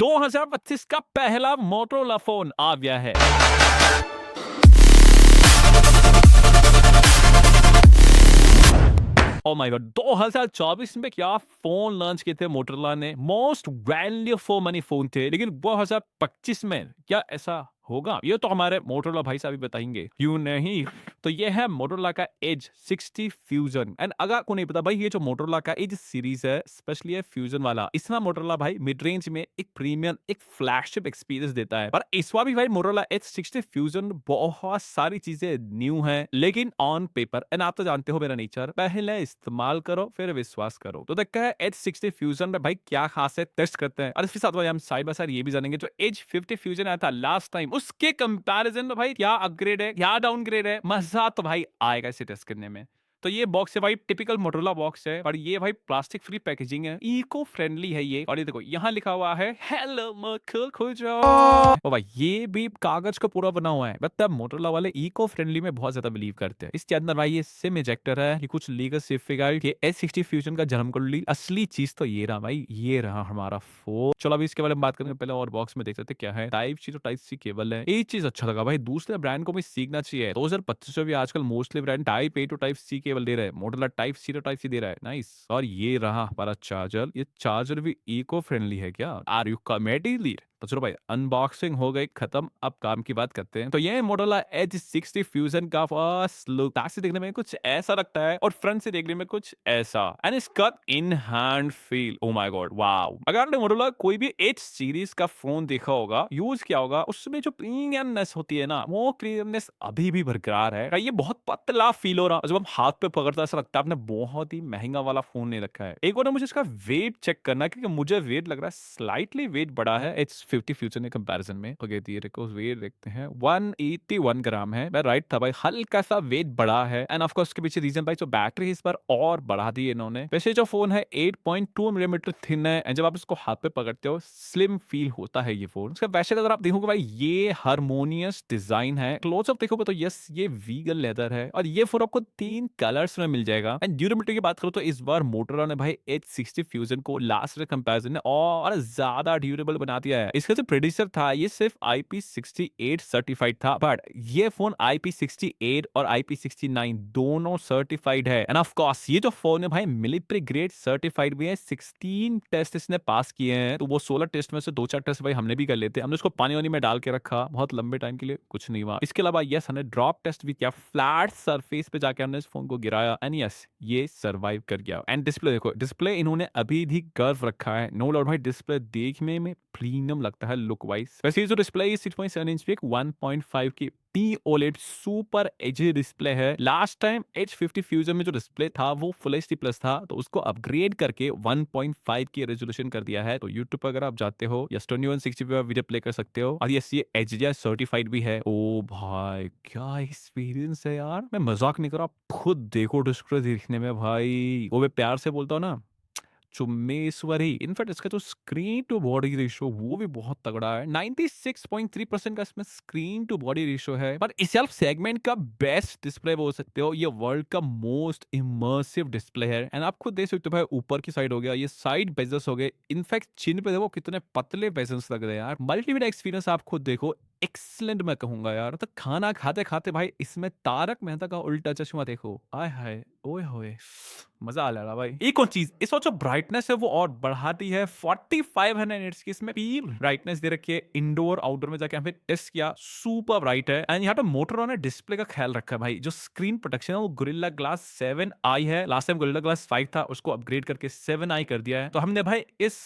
2025 का पहला Motorola phone आ गया है। ओ माय गॉड, 2024 में क्या फोन लॉन्च किए थे मोटोरोला ने। Most value for money phone थे, लेकिन 2025 में क्या ऐसा होगा, ये तो हमारे मोटोरोला भाई साहब ही बताएंगे, क्यों नहीं। तो ये है मोटोरोला का एज 60 फ्यूजन। एंड अगर आपको नहीं पता भाई, ये जो मोटोरोला का एज सीरीज है, स्पेशली है फ्यूजन वाला, इसमें मोटोरोला भाई मिड रेंज में एक प्रीमियम, एक फ्लैगशिप एक्सपीरियंस देता है। पर इस बार भी भाई मोटोरोला एज 60 फ्यूजन बहुत सारी चीजें न्यू है, लेकिन ऑन पेपर, एंड आप तो जानते हो मेरा नेचर, पहले इस्तेमाल करो फिर विश्वास करो। तो देखा है एज 60 फ्यूजन में भाई क्या खास है, टेस्ट करते हैं। और इसके साथ भाई हम साइड बाय साइड ये भी जानेंगे, जो एज 50 फ्यूजन आया था लास्ट टाइम, उसके कंपैरिजन में भाई क्या अपग्रेड है, क्या डाउनग्रेड है। मजा तो भाई आएगा इसे टेस्ट करने में। तो ये बॉक्स है भाई, टिपिकल मोटोरोला बॉक्स है, और ये भाई प्लास्टिक फ्री पैकेजिंग है, इको फ्रेंडली है ये। और ये देखो यहाँ लिखा हुआ है हेलो मक्खल खुल जाओ। ओ भाई ये भी कागज का पूरा बना हुआ है, मतलब मोटोरोला वाले इको फ्रेंडली में बहुत ज्यादा बिलीव करते हैं। इसके अंदर भाई ये सिम इजेक्टर है, ये कुछ लीगल सर्टिफिकेट, ये S60 फ्यूजन का जन्म कुंडली। असली चीज तो ये रहा भाई, ये रहा हमारा फोन। चलो अभी इसके बारे में बात करेंगे, पहले और बॉक्स में देख सकते हैं क्या है। टाइप सी तो टाइप सी केबल है, एक चीज अच्छा लगा भाई, दूसरे ब्रांड को भी सीखना चाहिए। 2025 में भी आजकल mostly brand type A to type C cable दे रहे हैं, Motorola type C to type C दे रहा है। नाइस। और ये रहा हमारा चार्जर, ये चार्जर भी इको फ्रेंडली है क्या, आर यू कॉमेडी लीड। तो चलो भाई अनबॉक्सिंग हो गई खत्म, अब काम की बात करते हैं। तो ये मोटोरोला एज 60 फ्यूजन का फर्स्ट लुक बैक से देखने में कुछ ऐसा लगता है, और फ्रंट से देखने में कुछ ऐसा, एंड इसका in hand feel, oh my God wow. अगर आपने मोटोरोला कोई भी एज सीरीज का फोन देखा होगा, यूज किया होगा, उसमें जो प्रीमियमनेस होती है ना, वो प्रीमियमनेस अभी भी बरकरार है। ये बहुत पतला फील हो रहा, जब हम हाथ पे पकड़ता ऐसा लगता है आपने बहुत ही महंगा वाला फोन नहीं रखा है। एक बार ना मुझे इसका वेट चेक करना है, क्योंकि मुझे वेट लग रहा है स्लाइटली वेट बड़ा है एच 50 फ्यूचर के कंपैरिजन में। ओके वेट देखते हैं, 181 ग्राम है। मैं राइट था भाई, हल्का सा वेट बड़ा है। एंड ऑफ कोर्स उसके पीछे रीजन भाई, जो बैटरी इस बार और बढ़ा दी है इन्होंने। वैसे जो फोन है 8.2 मिलीमीटर थिन है, एंड जब आप इसको हाथ पे पकड़ते हो स्लिम फील होता है ये फोन। उसका वैसे अगर आप देखोगे भाई, ये हारमोनियस डिजाइन है। क्लोजअप देखोगे तो यस, ये वीगन लेदर है, और ये फोन आपको 3 कलर्स में मिल जाएगा। एंड ड्यूरेबिलिटी की बात करो तो इस बार मोटोरोला ने भाई एच 60 फ्यूजन को लास्ट के कंपैरिजन में और ज्यादा ड्यूरेबल बना दिया है। इसका जो प्रोड्यूसर था, ये सिर्फ IP68 सर्टिफाइड था, बट ये फोन IP68 और IP69 दोनों सर्टिफाइड है। एंड ऑफ कोर्स ये जो फोन है भाई मिलिट्री ग्रेड सर्टिफाइड भी है। 16 टेस्ट इसने पास किए हैं, तो वो 16 टेस्ट में से 2-4 टेस्ट भाई हमने भी कर लेते। हमने उसको पानी वानी में डाल के रखा बहुत लंबे टाइम के लिए, कुछ नहीं हुआ। इसके अलावा यस, हमने ड्रॉप टेस्ट भी किया, फ्लैट सरफेस पे जाके हमने इस फोन को गिराया, एंड यस ये सर्वाइव कर गया। एंड डिस्प्ले देखो, डिस्प्ले इन्होंने अभी भी कर्व रखा है, नो डाउट भाई डिस्प्ले देखने में प्रीमियम लगता है लुक वाइज। वैसे ये जो डिस्प्ले है 6.7 इंच पे 1.5 की OLED सुपर एजी डिस्प्ले है। लास्ट टाइम H50 फ्यूजन में जो डिस्प्ले था वो फुल एचडी प्लस था, तो उसको अपग्रेड करके 1.5 की रेजोल्यूशन कर दिया है। तो यूट्यूब पर अगर आप जाते हो या 2160 पे वीडियो प्ले कर सकते हो। और ये HDR सर्टिफाइड भी है। ओ भाई क्या एक्सपीरियंस है यार, मैं मजाक नहीं कर रहा, आप खुद देखो डिस्प्ले देखने में भाई, वो मैं प्यार से बोलता हूँ ना, चुम्मेश्वरी। इनफैक्ट इसका जो स्क्रीन टू बॉडी रेशियो वो भी बहुत तगड़ा है, 96.3% का इसमें स्क्रीन टू बॉडी रेशियो है। पर इस सेगमेंट का बेस्ट डिस्प्ले बोल सकते हो, ये वर्ल्ड का मोस्ट इमर्सिव डिस्प्ले है। एंड आप खुद देख सकते हो भाई, ऊपर की साइड हो गया, ये साइड बेजल्स हो गए, इनफैक्ट चिन पे देखो कितने पतले बेजल्स लग रहे हैं यार। मल्टीमीडिया एक्सपीरियंस आप खुद देखो, एक्सलेंट मैं कहूंगा यार। तो खाना खाते खाते भाई इसमें तारक मेहता का उल्टा चश्मा देखो, आय हाय ओए होए, मजा आ रहा भाई। एक और चीज, इस वक्त जो ब्राइटनेस है वो और बढ़ाती है, 4500 निट्स की इसमें पील ब्राइटनेस दे रखी है। इंडोर आउटडोर में जाके हमने टेस्ट किया, सुपर ब्राइट है। एंड यहाँ पे मोटोरोला ने डिस्प्ले का ख्याल रखा है भाई, जो स्क्रीन प्रोटेक्शन है वो गोरिल्ला ग्लास 7i है। लास्ट टाइम गोरिल्ला ग्लास 5 था, उसको अपग्रेड करके 7i कर दिया है। तो हमने भाई इस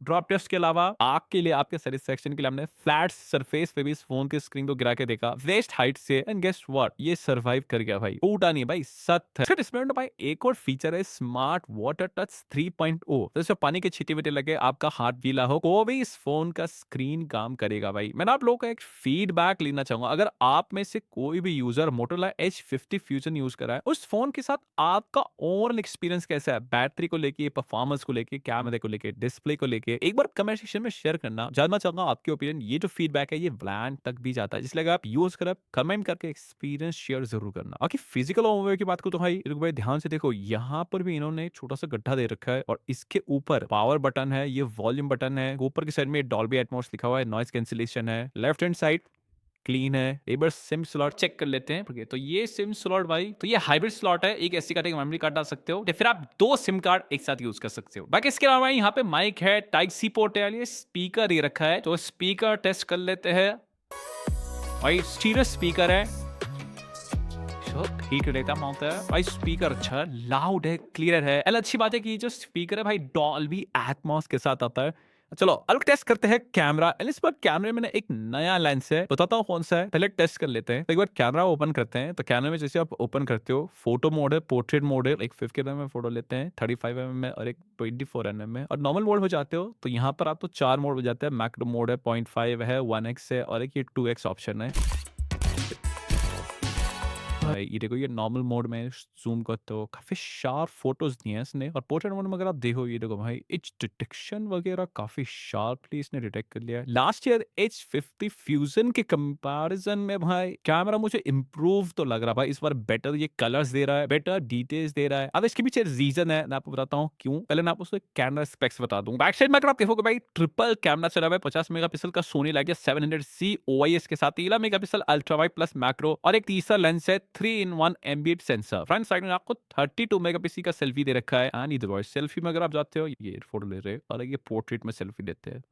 ड्रॉप टेस्ट के अलावा आपके लिए, आपके सेटिस्फेक्शन के लिए हमने फ्लैट सरफेस पे भी इस फोन की स्क्रीन को गिरा के देखा वेस्ट हाइट से, एंड गेस व्हाट, ये सरवाइव कर गया भाई, टूटा नहीं भाई, सत है। इसमें भाई एक और फीचर है, स्मार्ट वाटर टच 3.0। जैसे पानी के छींटे वीटे लगे, आपका हाथ गीला हो, तो भी इस फोन का स्क्रीन काम करेगा भाई। मैंने आप लोगों का एक फीडबैक लेना चाहूंगा, अगर आप में से कोई भी user Motorola H50 fusion use करा है, उस फोन के साथ आपका ओवरऑल एक्सपीरियंस कैसा है, बैटरी को लेके, परफॉर्मेंस को लेके, कैमरे को लेके, डिस्प्ले को लेके, करके एक बार कमेंट सेक्शन में शेयर करना। जानना चाहूंगा आपके ओपिनियन, ये जो फीडबैक है ये ब्रांड तक भी जाता है, इसलिए अगर आप यूज कर कमेंट करके एक्सपीरियंस शेयर जरूर करना। बाकी फिजिकल ओवरव्यू की बात करूं तो भाई रुक भाई ध्यान से देखो, यहाँ पर भी इन्होंने एक छोटा सा गड्ढा दे रखा है और इसके ऊपर पावर बटन है, ये वॉल्यूम बटन है, ऊपर की साइड में डॉल्बी एटमॉस लिखा हुआ है, नॉइज कैंसिलेशन है, लेफ्ट हैंड साइड क्लीन है। एक बार सिम स्लॉट चेक कर लेते हैं। Okay, तो ये सिम स्लॉट भाई, तो ये हाइब्रिड स्लॉट है, एक एसडी कार्ड एक मेमोरी कार्ड डाल सकते हो या फिर आप दो सिम कार्ड एक साथ यूज कर सकते हो। बाकी इसके अलावा यहाँ पे माइक है, टाइप सी पोर्ट है, ये स्पीकर दे रखा है, तो स्पीकर टेस्ट कर लेते हैं भाई। स्टीरियो स्पीकर है, ठीक रहता माउंट है भाई, स्पीकर अच्छा लाउड है, क्लियर है। अच्छी बात है कि जो स्पीकर है भाई डॉल्बी एटमॉस के साथ आता है। चलो अलग टेस्ट करते हैं कैमरा। इस बार कैमरे में ना एक नया लेंस है, बताता हूँ कौन सा है, पहले टेस्ट कर लेते हैं। तो एक बार कैमरा ओपन करते हैं, तो कैमरे में जैसे आप ओपन करते हो, फोटो मोड है, पोर्ट्रेट मोड है, एक 50 mm में फोटो लेते हैं, 35 mm में और एक 24 mm में, और नॉर्मल मोड हो जाते हो तो यहाँ पर आप तो 4 मोड हो जाते हैं। मैक्रो मोड है, 0.5 है, 1x है और एक ये 2x ऑप्शन है। ये देखो, ये नॉर्मल मोड में जूम करते हो, काफी शार्प फोटोज दिए हैं इसने। और पोर्ट्रेट मोड में अगर आप देखो, ये देखो भाई एज डिटेक्शन वगैरह काफी शार्पली इसने डिटेक्ट कर लिया है। लास्ट ईयर H50 फ्यूजन के कंपैरिजन में भाई कैमरा मुझे इंप्रूव तो लग रहा भाई, इस बार बेटर ये कलर्स दे रहा है, बेटर डिटेल्स दे रहा है। अब इसके पीछे रीजन है, मैं आपको बताता हूँ क्यों। पहले मैं आपको कैमरा स्पेक्स बता दूं। बैक साइड में अगर आप देखोगे भाई, ट्रिपल कैमरा चला हुआ है, 50 मेगापिक्सल का सोनी लाइका 700C OIS के साथ, 13 megapixel ultra wide plus macro, और एक तीसरा लेंस है 3-in-1 ambient sensor. Front side में आपको 32 मेगापिक्सल का सेल्फी दे रखा है। एंड इधर सेल्फी में अगर आप जाते हो, ये फोटो ले रहे हो और ये पोर्ट्रेट में सेल्फी देते हैं।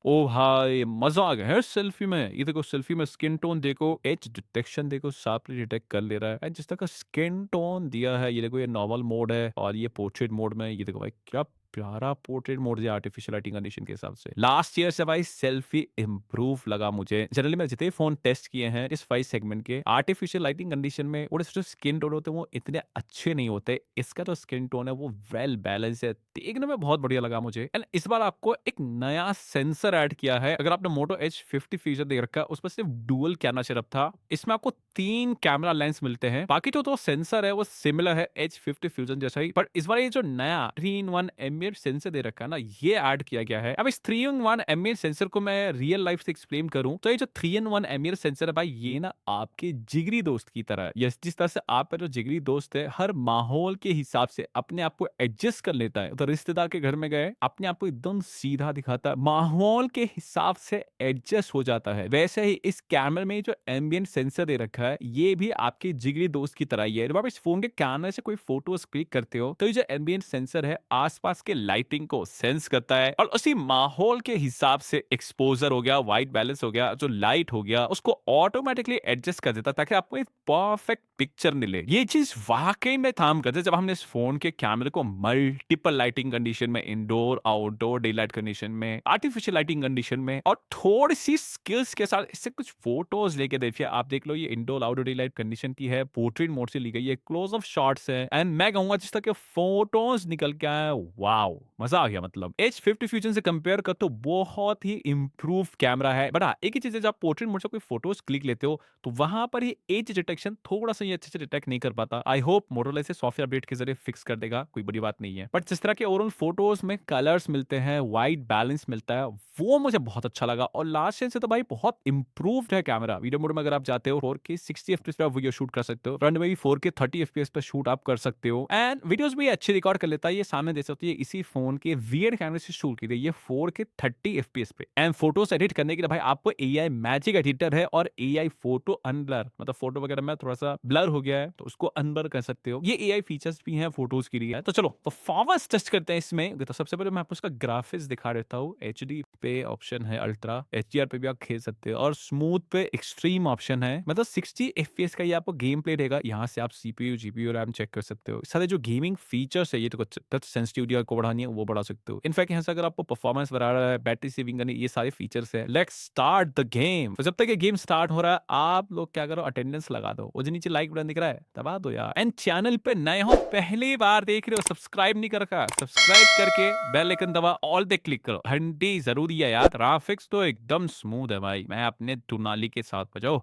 ओ भाई मजा आ गया है सेल्फी में। ये देखो सेल्फी में स्किन टोन देखो, एज डिटेक्शन देखो, शार्पली डिटेक्ट कर ले रहा है। एंड जिस तरह का स्किन टोन दिया है, ये देखो ये नॉर्मल मोड है और ये पोर्ट्रेट मोड में, ये देखो भाई क्या प्यारा पोर्ट्रेट मोड दिया आर्टिफिशियल लाइटिंग कंडीशन के हिसाब से। लास्ट ईयर से भाई सेल्फी इंप्रूव लगा मुझे। जनरली मैं जितने फोन टेस्ट किए हैं इस 5 सेगमेंट के, आर्टिफिशियल लाइटिंग कंडीशन में वो जो स्किन टोन होते हैं वो इतने अच्छे नहीं होते। इसका जो स्किन टोन है वो वेल बैलेंस है, देखने में बहुत बढ़िया लगा मुझे। एंड इस बार आपको एक नया सेंसर ऐड किया है। अगर आपने मोटो H50 फीचर देख रखा है, उस पर सिर्फ डुअल कैमरा सेटअप था, इसमें आपको 3 कैमरा लेंस मिलते हैं। बाकी तो सेंसर है वो सिमिलर है H50 फ्यूजन जैसा ही, पर इस बार ये जो नया 3-in-1 एम्बिएंट सेंसर दे रखा है ना, ये ऐड किया गया है। अब इस 3-in-1 एम्बिएंट सेंसर को मैं रियल लाइफ से एक्सप्लेन करूं तो ये जो 3-in-1 एम्बिएंट सेंसर है भाई, ये ना आपके जिगरी दोस्त की तरह है। यस, जिस तरह से आपका जो जिगरी दोस्त है हर माहौल के हिसाब से अपने आप को एडजस्ट कर लेता है, तो रिश्तेदार के घर में गए अपने आप को एकदम सीधा दिखाता है, माहौल के हिसाब से एडजस्ट हो जाता है। वैसे ही इस कैमरे में जो एम्बिएंट सेंसर दे रखा है, ये भी आपके जिगरी दोस्त की तरह ही है। जब आप इस फोन के कैमरे से कोई फोटोज क्लिक करते हो तो ये जो एम्बिएंट सेंसर है आसपास के लाइटिंग को सेंस करता है और उसी माहौल के हिसाब से एक्सपोजर हो गया, व्हाइट बैलेंस हो गया, जो लाइट हो गया, उसको ऑटोमेटिकली एडजस्ट कर देता है ताकि आपको एक परफेक्ट पिक्चर मिले। ये चीज वाकई में काम करते है जब हमने इस फोन के कैमरे को मल्टीपल लाइटिंग कंडीशन में, indoor outdoor day light condition में, आर्टिफिशियल लाइटिंग कंडीशन में और थोड़ी सी स्किल्स के साथ इससे कुछ फोटोज लेके देखिए। आप देख लो, ये indoor outdoor day light condition की है, पोर्ट्रेट मोड से ली गई है, क्लोज अप शॉट्स है, एंड मैं कहूंगा जिस तरह के फोटोज निकल के आए, वाओ मजा आ गया। मतलब H50 फ्यूजन से कंपेयर कर तो बहुत ही इंप्रूव कैमरा है। बट हाँ, एक ही चीज है, जब पोर्ट्रेट मोड से कोई फोटोज क्लिक लेते हो तो वहां पर ये एज डिटेक्शन थोड़ा सा ये अच्छे से डिटेक्ट नहीं कर पाता। आई होप मोटोरोला इसे सॉफ्टवेयर अपडेट के जरिए फिक्स कर देगा, कोई बड़ी बात नहीं है। बट जिस तरह के ओवरऑल फोटोज में कलर्स मिलते हैं, वाइट बैलेंस मिलता है, वो मुझे बहुत अच्छा लगा। और लास्ट से तो भाई बहुत इंप्रूव्ड है कैमरा। वीडियो मोड में अगर आप जाते हो 4K 60 FPS पे आप वीडियो शूट कर सकते हो, फ्रंट में भी 4K 30 FPS पे शूट आप कर सकते हो, एंड वीडियोस भी अच्छी रिकॉर्ड कर लेता है। ये सामने देख सकते हो, ये इसी फोन के वियर्ड कैमरे से शूट की थी, ये 4K 30 FPS पे। एंड फोटोस एडिट करने के लिए भाई आपको AI मैजिक एडिटर है और AI फोटो अनब्लर, मतलब फोटो वगैरह में थोड़ा सा ब्लर हो गया है तो उसको अनब्लर कर सकते हो। ये AI फीचर्स भी हैं फोटोज के लिए। तो चलो परफॉर्मेंस टेस्ट करते हैं इसमें। तो सबसे पहले मैं आपको इसका ग्राफिक्स दिखा देता हूँ। HD पे ऑप्शन है अल्ट्रा, HDR पे भी आप खेल सकते हो और स्मूथ पे एक्सट्रीम ऑप्शन है। मतलब 60 FPS का ये आपको गेम प्ले देगा। यहाँ से आप CPU GPU रैम चेक कर सकते हो। सारे जो गेमिंग फीचर्स है, ये तो टच सेंसिटिविटी को बढ़ानी है वो बढ़ा सकते हो। इनफैक्ट यहाँ से अगर आपको परफॉर्मेंस बढ़ा रहा है, बैटरी सेविंग करनी, ये सारे फीचर्स है। Let's start the game. तो जब तक ये गेम स्टार्ट हो रहा है आप लोग क्या करो, अटेंडेंस लगा दो, वो जो नीचे लाइक बटन दिख रहा है दबा दो यार। एंड चैनल पे नए हो, पहली बार देख रहे हो, सब्सक्राइब नहीं कर रखा, सब्सक्राइब करके बेल आइकन दबा ऑल पे क्लिक करो, घंटी जरूरी है यार। ग्राफिक्स तो एकदम स्मूथ है भाई, मैं अपने टुनाली के साथ बजाओ।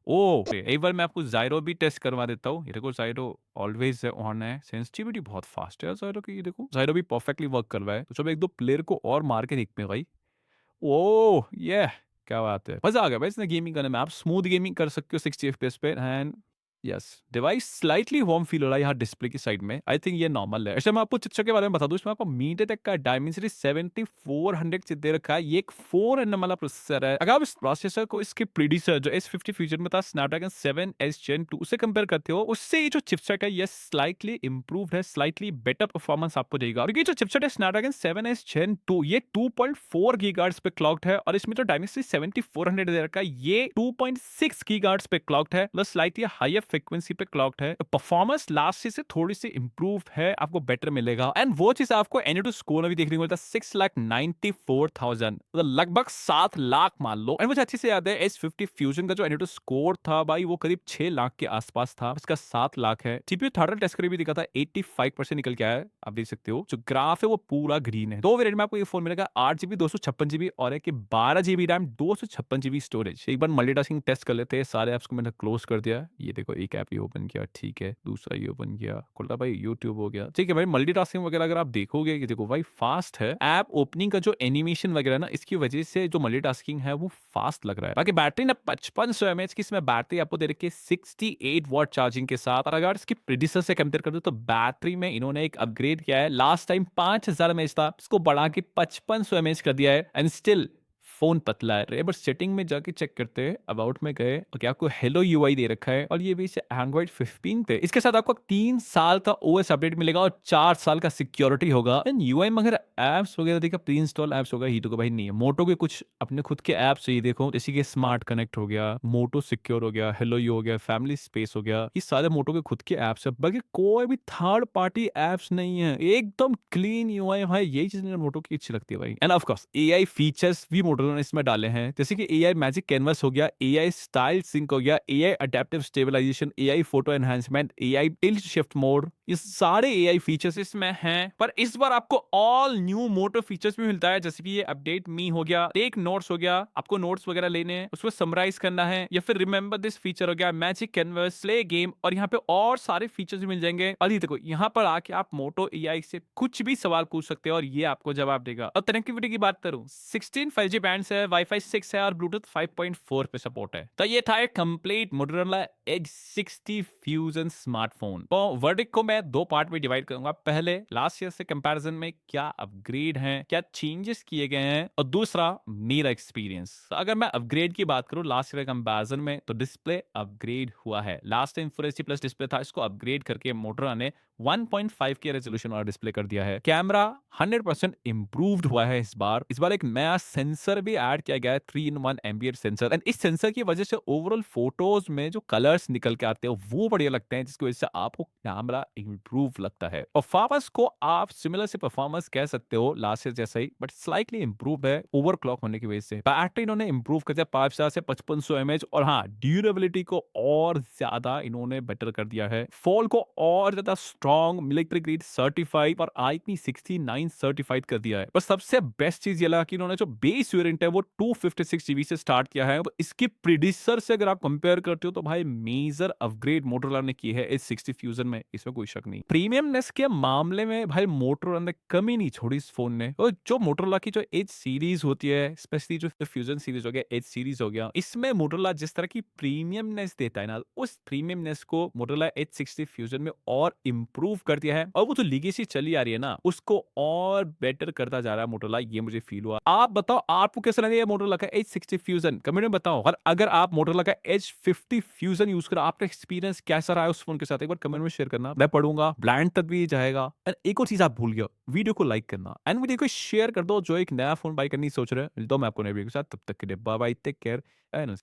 ओह! एक बार मैं आपको ज़ाइरो भी टेस्ट करवा देता हूँ। ये देखो ज़ाइरो ऑलवेज़ ऑन है। सेंसिटिविटी बहुत फ़ास्ट है ज़ाइरो की, ये देखो। ज़ाइरो भी परफेक्टली वर्क कर रहा है। तो चलो 1-2 प्लेयर को और मार के देखते हैं भाई। ओह! क्या बात है। मज़ा आ गया भाई इसमें गेमिंग करने में। आप स्मूथ गेमिंग कर सकते हो 60 एफपीएस पे and yes, device slightly warm feel हो रहा है यहाँ डिस्प्ले की साइड में। आई थिंक ये नॉर्मल है। अच्छा मैं आपको चिपसेट के बारे में बता दूँ, इसमें आपको मीडियाटेक का डायमेंसिटी 7400 चिप दे रखा है। ये एक 4 nm वाला प्रोसेसर है। अगर आप इस प्रोसेसर को इसके प्रीडिसर जो S50 फ्यूजन में था स्नैपड्रैगन 7S Gen 2 से कंपेयर करते हो, उससे ये जो चिपसेट है ये स्लाइटली इम्प्रूव्ड है, स्लाइटली बेटर परफॉर्मेंस आपको देगा। और ये जो चिपसेट है स्नैपड्रैगन 7S Gen 2 ये 2.4 गीगाहर्ट्ज पे क्लॉक्ड है और इसमें जो डायमेंसिटी 7400 दे रखा है ये 2.6 गीगाहर्ट्ज पे क्लॉक्ड है, प्लस स्लाइटली हायर फ्रीक्वेंसी पे क्लॉक्ड है। परफॉर्मेंस लास्ट से थोड़ी सी इंप्रूव है, आपको बेटर मिलेगा। एंड वो चीज आपको एन्यूटू स्कोर में भी देखने को मिलता है 6,94,000, मतलब लगभग 7 लाख मान लो। एंड मुझे अच्छे से याद है S50 फ्यूजन का जो एन्यूटू स्कोर था भाई वो करीब 6 लाख के आसपास था, इसका 7 लाख है। जीपीयू थर्डल टेस्ट करके भी दिखा था 85% निकल के आया है, आप देख सकते हो। जो ग्राफ है वो पूरा ग्रीन है। दो वेरिएंट में आपको ये फोन मिलेगा, 8 GB 256 GB और एक 12 GB रैम 256 GB स्टोरेज। एक बार मल्टीटास्किंग टेस्ट कर लेते हैं। सारे ऐप्स को मैंने क्लोज कर दिया। ये देखो एक ऐप ये ओपन किया, ठीक है, दूसरा ये ओपन किया, खुला भाई यूट्यूब हो गया, ठीक है भाई। मल्टीटास्किंग वगैरह अगर आप देखोगे, ये देखो भाई फास्ट है। ऐप ओपनिंग का जो एनिमेशन वगैरह ना, इसकी वजह से जो मल्टीटास्किंग है वो फास्ट लग रहा है। बाकी बैटरी ना 5500 mAh की इसमें बैटरी आपको दे रखी है 68 वॉट चार्जिंग के साथ। और अगर इसकी प्रीडिसर से कंपेयर कर दो तो बैटरी में इन्होंने एक अपग्रेड किया है। लास्ट टाइम 5000 mAh था, इसको बढ़ा के 5500 mAh कर दिया है एंड स्टिल फोन पतला है। बट सेटिंग में जाके चेक करते हैं, अबाउट में गए और क्या आपको हेलो यूआई दे रखा है और ये भी एंड्रॉइड 15 पे। इसके साथ आपको 3 साल का ओएस अपडेट मिलेगा और 4 साल का सिक्योरिटी होगा। एंड यूआई में अगर एप्स वगैरह देखा, प्री इंस्टॉल एप्स होगा, हीटो का भाई नहीं है। मोटो के कुछ अपने खुद के एप्स ये देखो, जैसे कि स्मार्ट कनेक्ट हो गया, मोटो सिक्योर हो गया, हेलो यू हो गया, फैमिली स्पेस हो गया, ये सारे मोटो के खुद के एप्स है। बाकी कोई भी थर्ड पार्टी एप्स नहीं है, एकदम क्लीन यूआई है। यही चीज मोटो की अच्छी लगती है भाई। End of course AI features भी मोटो ने इसमें डाले हैं, जैसे कि एआई मैजिक कैनवस हो गया, एआई स्टाइल सिंक हो गया, AI adaptive stabilisation, AI photo enhancement, AI tilt shift mode. ये सारे एआई फीचर्स इसमें हैं। पर इस बार आपको ऑल न्यू मोटो फीचर्स भी मिलता है, जैसे कि ये अपडेट मी हो गया, टेक नोट्स हो गया, आपको नोट्स वगैरह लेने हैं, उसको समराइज करना है, या फिर रिमेंबर दिस फीचर हो गया, मैजिक कैनवस, प्ले गेम, और यहाँ पे और सारे फीचर्स भी मिल जाएंगे। और ये देखो यहाँ पर आके आप मोटो एआई से कुछ भी सवाल पूछ सकते हो और ये आपको जवाब देगा। और कनेक्टिविटी की बात करूं, 16 5G बैंड्स है, वाईफाई 6 है और ब्लूटूथ 5.4 पे सपोर्ट है। तो ये था एक complete Motorola edge 60 fusion smartphone. तो वर्डिक्ट को मैं दो पार्ट में डिवाइड करूंगा। पहले लास्ट ईयर से कंपैरिजन में क्या अपग्रेड हैं, क्या चेंजेस किए गए हैं, और दूसरा मेरा एक्सपीरियंस। तो अगर मैं अपग्रेड की बात करूं लास्ट ईयर कंपैरिजन में, तो डिस्प्ले अपग्रेड हुआ है। Last time full HD plus display था, इसको अपग्रेड करके मोटोरोला ने 1.5 के रेजोल्यूशन वाला डिस्प्ले कर दिया है। कैमरा 100% इंप्रूव्ड हुआ है इस बार एक नया सेंसर भी ऐड किया गया है, 3-in-1 एम्बिएंट सेंसर। एंड इस सेंसर की वजह से ओवरऑल फोटोज में जो कलर्स निकल के आते हैं वो बढ़िया लगते हैं, जिसकी वजह से आपको कैमरा इंप्रूव लगता है। परफॉर्मेंस को आप सिमिलर से परफॉर्मेंस कह सकते हो लास्ट ईयर जैसा ही, बट स्लाइटली इंप्रूव है ओवरक्लॉक होने की वजह से। बैटरी इन्होंने इंप्रूव कर दिया 5,000 से 5500 mAh, और हाँ, ड्यूरेबिलिटी को और ज्यादा इन्होंने बेटर कर दिया है। फोल को और ज्यादा स्ट्रॉन्ग, मिलिट्री ग्रेड सर्टिफाइड और IP69 सर्टिफाइड कर दिया है। पर सबसे बेस्ट चीज ये लगा कि इन्होंने जो बेस वेरिएंट है वो 256 GB से स्टार्ट किया है। इसके प्रीडिसर से अगर आप कंपेयर करते हो तो भाई मेजर अपग्रेड मोटोरोला ने की है H60 फ्यूजन में, इसमें कोई शक नहीं। प्रीमियमनेस के मामले में भाई मोटोरोला ने कमी नहीं छोड़ी इस फोन ने। और जो मोटोरोला की जो एज सीरीज होती है, स्पेशली जो फ्यूजन सीरीज हो गया, एज सीरीज हो गया, इसमें मोटोरोला जिस तरह की प्रीमियमनेस देता है ना, उस प्रीमियमनेस को मोटोरोला H60 फ्यूजन में और इंप्रूव कर दिया है। और वो जो लीगेसी चली आ रही है ना, उसको और बेटर करता जा रहा है मोटोरोला, ये मुझे फील हुआ। आप बताओ आपको कैसा लगा मोटोरोला का H60 फ्यूजन, कमेंट में बताओ। और अगर आप मोटोरोला का H50 फ्यूजन यूज करो, आपका एक्सपीरियंस कैसा रहा है उस फोन के साथ, एक बार कमेंट में शेयर करना, मैं पढ़ूंगा। ब्रांड तक भी जाएगा। एंड एक और चीज आप भूल गए, वीडियो को लाइक करना एंड वीडियो को शेयर कर दो जो एक नया फोन बाय करनी सोच रहे हैं। मिलता हूं मैं आपको नए वीडियो के साथ, तब तक के लिए bye bye, take care and